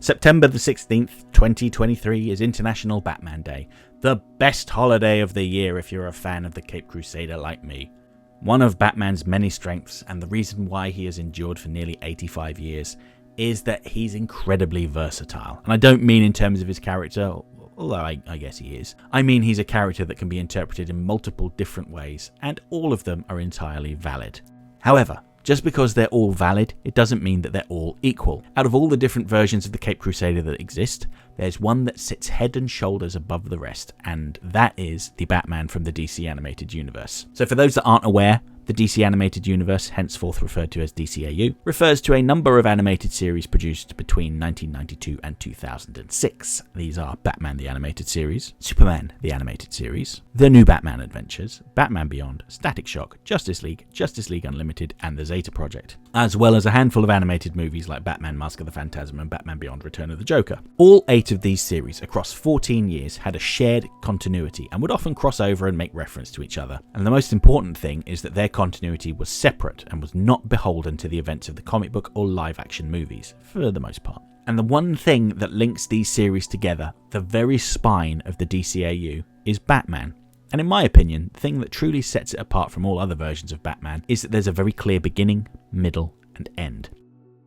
September the 16th, 2023 is International Batman Day, the best holiday of the year if you're a fan of the Cape Crusader like me. One of Batman's many strengths, and the reason why he has endured for nearly 85 years, is that he's incredibly versatile. And I don't mean in terms of his character, although I guess he is. I mean he's a character that can be interpreted in multiple different ways, and all of them are entirely valid. However, just because they're all valid, it doesn't mean that they're all equal. Out of all the different versions of the Cape Crusader that exist, there's one that sits head and shoulders above the rest, and that is the Batman from the DC Animated Universe. So for those that aren't aware, the DC Animated Universe, henceforth referred to as DCAU, refers to a number of animated series produced between 1992 and 2006. These are Batman the Animated Series, Superman the Animated Series, The New Batman Adventures, Batman Beyond, Static Shock, Justice League Unlimited, and the Zeta Project, as well as a handful of animated movies like Batman Mask of the Phantasm and Batman Beyond Return of the Joker. All 8 of these series across 14 years had a shared continuity and would often cross over and make reference to each other. And the most important thing is that their continuity was separate and was not beholden to the events of the comic book or live action movies, for the most part. And the one thing that links these series together, the very spine of the DCAU, is Batman. And in my opinion, the thing that truly sets it apart from all other versions of Batman is that there's a very clear beginning, middle, and end.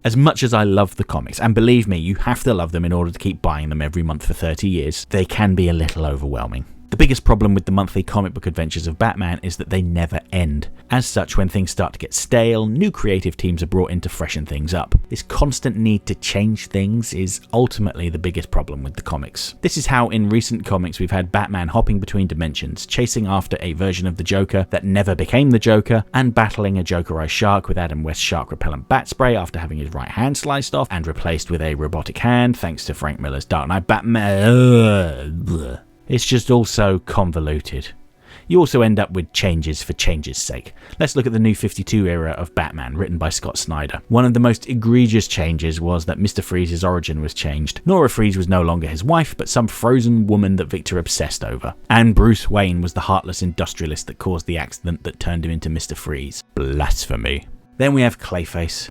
As much as I love the comics, and believe me, you have to love them in order to keep buying them every month for 30 years, they can be a little overwhelming. The biggest problem with the monthly comic book adventures of Batman is that they never end. As such, when things start to get stale, new creative teams are brought in to freshen things up. This constant need to change things is ultimately the biggest problem with the comics. This is how in recent comics we've had Batman hopping between dimensions, chasing after a version of the Joker that never became the Joker, and battling a Jokerized shark with Adam West's shark repellent bat spray after having his right hand sliced off and replaced with a robotic hand thanks to Frank Miller's Dark Knight Batman. It's just all so convoluted. You also end up with changes for change's sake. Let's look at the New 52 era of Batman, written by Scott Snyder. One of the most egregious changes was that Mr. Freeze's origin was changed. Nora Freeze was no longer his wife, but some frozen woman that Victor obsessed over. And Bruce Wayne was the heartless industrialist that caused the accident that turned him into Mr. Freeze. Blasphemy. Then we have Clayface.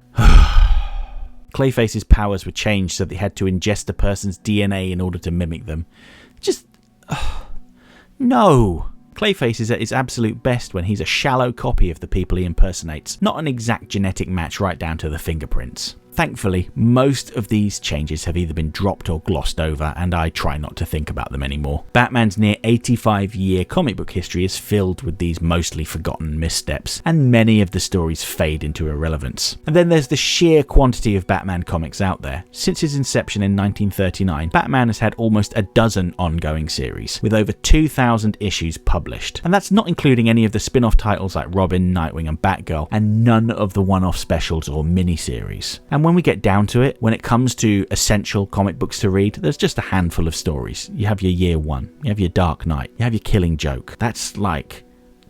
Clayface's powers were changed so that he had to ingest a person's DNA in order to mimic them. No. Clayface is at his absolute best when he's a shallow copy of the people he impersonates, not an exact genetic match right down to the fingerprints. Thankfully, most of these changes have either been dropped or glossed over, and I try not to think about them anymore. Batman's near 85-year comic book history is filled with these mostly forgotten missteps, and many of the stories fade into irrelevance. And then there's the sheer quantity of Batman comics out there. Since his inception in 1939, Batman has had almost a dozen ongoing series, with over 2,000 issues published. And that's not including any of the spin-off titles like Robin, Nightwing and Batgirl, and none of the one-off specials or miniseries. And when we get down to it, when it comes to essential comic books to read, there's just a handful of stories. You have your Year One, you have your Dark Knight, you have your Killing Joke. That's like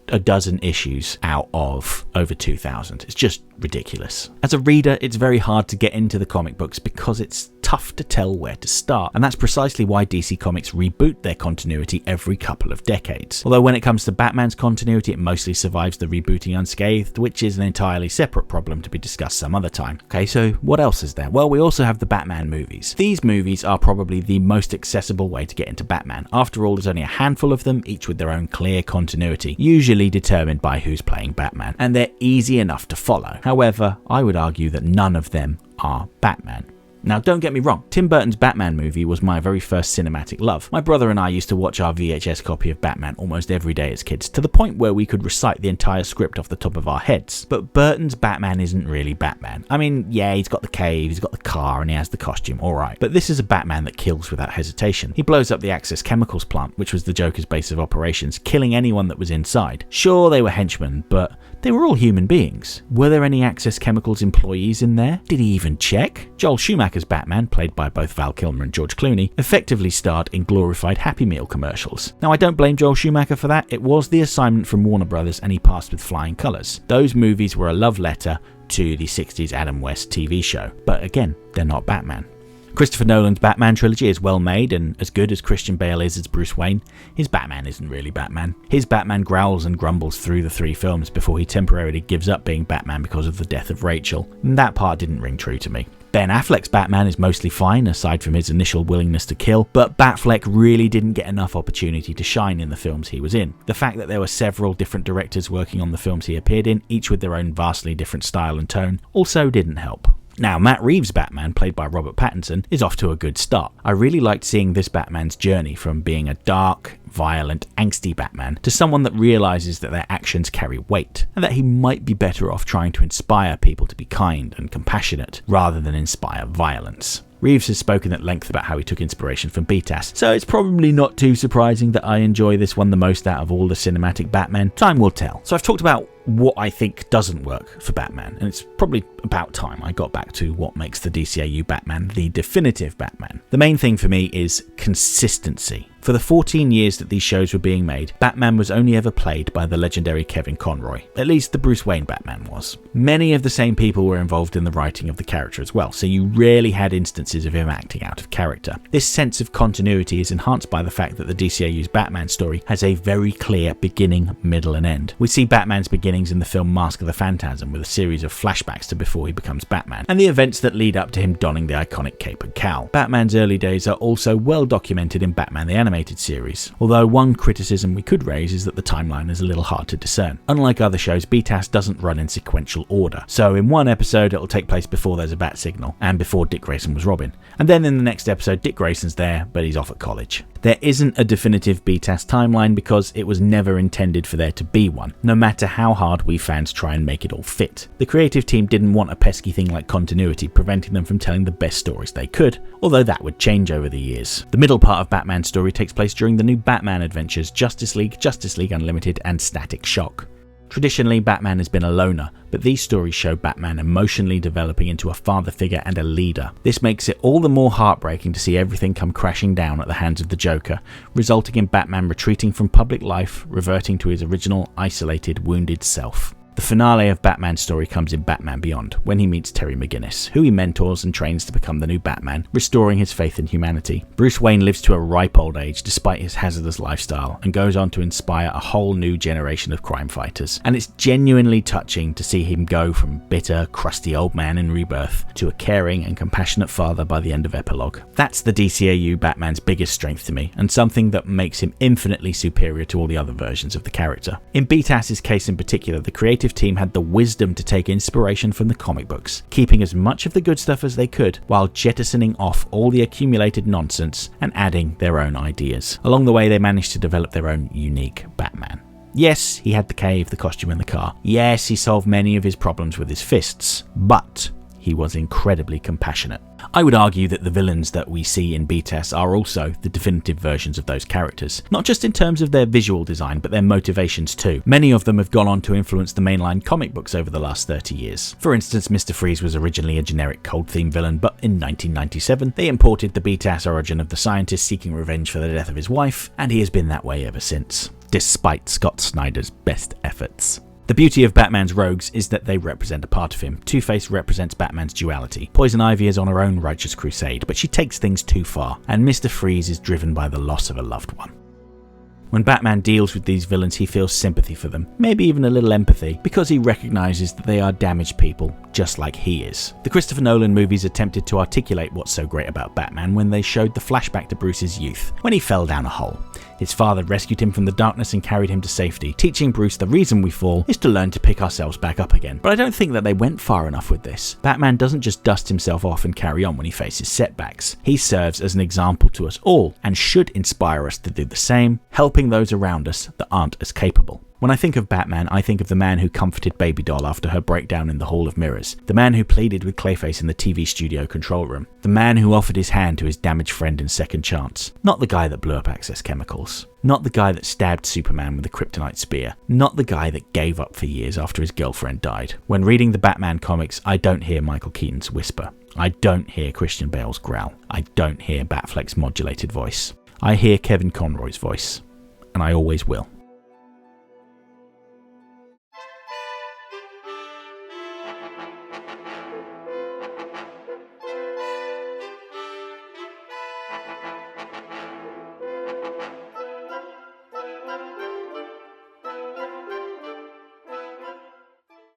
a dozen issues out of over 2,000. It's just ridiculous. As a reader, it's very hard to get into the comic books because it's tough to tell where to start, and that's precisely why DC Comics reboot their continuity every couple of decades. Although when it comes to Batman's continuity, it mostly survives the rebooting unscathed, which is an entirely separate problem to be discussed some other time. Okay, so what else is there? Well, we also have the Batman movies. These movies are probably the most accessible way to get into Batman. After all, there's only a handful of them, each with their own clear continuity, usually determined by who's playing Batman, and they're easy enough to follow. However, I would argue that none of them are Batman. Now, don't get me wrong, Tim Burton's Batman movie was my very first cinematic love. My brother and I used to watch our VHS copy of Batman almost every day as kids, to the point where we could recite the entire script off the top of our heads. But Burton's Batman isn't really Batman. I mean, yeah, he's got the cave, he's got the car, and he has the costume, alright. But this is a Batman that kills without hesitation. He blows up the Axis Chemicals plant, which was the Joker's base of operations, killing anyone that was inside. Sure, they were henchmen, but they were all human beings. Were there any Axis Chemicals employees in there? Did he even check? Joel Schumacher's Batman, played by both Val Kilmer and George Clooney, effectively starred in glorified Happy Meal commercials. Now, I don't blame Joel Schumacher for that. It was the assignment from Warner Brothers and he passed with flying colours. Those movies were a love letter to the 60s Adam West TV show. But again, they're not Batman. Christopher Nolan's Batman trilogy is well made, and as good as Christian Bale is as Bruce Wayne, his Batman isn't really Batman. His Batman growls and grumbles through the 3 films before he temporarily gives up being Batman because of the death of Rachel, and that part didn't ring true to me. Ben Affleck's Batman is mostly fine, aside from his initial willingness to kill, but Batfleck really didn't get enough opportunity to shine in the films he was in. The fact that there were several different directors working on the films he appeared in, each with their own vastly different style and tone, also didn't help. Now, Matt Reeves' Batman, played by Robert Pattinson, is off to a good start. I really liked seeing this Batman's journey from being a dark, violent, angsty Batman to someone that realises that their actions carry weight, and that he might be better off trying to inspire people to be kind and compassionate, rather than inspire violence. Reeves has spoken at length about how he took inspiration from BTAS, so it's probably not too surprising that I enjoy this one the most out of all the cinematic Batmen. Time will tell. So I've talked about what I think doesn't work for Batman, and it's probably about time I got back to what makes the DCAU Batman the definitive Batman. The main thing for me is consistency. For the 14 years that these shows were being made, Batman was only ever played by the legendary Kevin Conroy. At least the Bruce Wayne Batman was. Many of the same people were involved in the writing of the character as well, so you rarely had instances of him acting out of character. This sense of continuity is enhanced by the fact that the DCAU's Batman story has a very clear beginning, middle and end. We see Batman's beginnings in the film Mask of the Phantasm with a series of flashbacks to before he becomes Batman, and the events that lead up to him donning the iconic cape and cowl. Batman's early days are also well documented in Batman the Animated Series, although one criticism we could raise is that the timeline is a little hard to discern. Unlike other shows, BTAS doesn't run in sequential order, so in one episode it'll take place before there's a bat signal, and before Dick Grayson was Robin, and then in the next episode Dick Grayson's there, but he's off at college. There isn't a definitive BTAS timeline because it was never intended for there to be one, no matter how hard we fans try and make it all fit. The creative team didn't want a pesky thing like continuity preventing them from telling the best stories they could, although that would change over the years. The middle part of Batman's story takes place during the new Batman adventures Justice League Unlimited and Static Shock. Traditionally, Batman has been a loner, but these stories show Batman emotionally developing into a father figure and a leader. This makes it all the more heartbreaking to see everything come crashing down at the hands of the Joker, resulting in Batman retreating from public life, reverting to his original, isolated, wounded self. The finale of Batman's story comes in Batman Beyond, when he meets Terry McGinnis, who he mentors and trains to become the new Batman, restoring his faith in humanity. Bruce Wayne lives to a ripe old age despite his hazardous lifestyle, and goes on to inspire a whole new generation of crime fighters. And it's genuinely touching to see him go from bitter, crusty old man in Rebirth to a caring and compassionate father by the end of Epilogue. That's the DCAU Batman's biggest strength to me, and something that makes him infinitely superior to all the other versions of the character. In BTAS's case in particular, the creative team had the wisdom to take inspiration from the comic books, keeping as much of the good stuff as they could while jettisoning off all the accumulated nonsense and adding their own ideas. Along the way, they managed to develop their own unique Batman. Yes, he had the cave, the costume and the car. Yes, he solved many of his problems with his fists, but he was incredibly compassionate. I would argue that the villains that we see in BTAS are also the definitive versions of those characters, not just in terms of their visual design, but their motivations too. Many of them have gone on to influence the mainline comic books over the last 30 years. For instance, Mr. Freeze was originally a generic cold-themed villain, but in 1997 they imported the BTAS origin of the scientist seeking revenge for the death of his wife, and he has been that way ever since, despite Scott Snyder's best efforts. The beauty of Batman's rogues is that they represent a part of him. Two-Face represents Batman's duality. Poison Ivy is on her own righteous crusade, but she takes things too far, and Mr. Freeze is driven by the loss of a loved one. When Batman deals with these villains, he feels sympathy for them, maybe even a little empathy, because he recognises that they are damaged people, just like he is. The Christopher Nolan movies attempted to articulate what's so great about Batman when they showed the flashback to Bruce's youth, when he fell down a hole. His father rescued him from the darkness and carried him to safety, teaching Bruce the reason we fall is to learn to pick ourselves back up again. But I don't think that they went far enough with this. Batman doesn't just dust himself off and carry on when he faces setbacks. He serves as an example to us all and should inspire us to do the same, helping those around us that aren't as capable. When I think of Batman, I think of the man who comforted Baby Doll after her breakdown in the Hall of Mirrors, the man who pleaded with Clayface in the TV studio control room, the man who offered his hand to his damaged friend in Second Chance, not the guy that blew up Access Chemicals, not the guy that stabbed Superman with a kryptonite spear, not the guy that gave up for years after his girlfriend died. When reading the Batman comics, I don't hear Michael Keaton's whisper. I don't hear Christian Bale's growl. I don't hear Batfleck's modulated voice. I hear Kevin Conroy's voice, and I always will.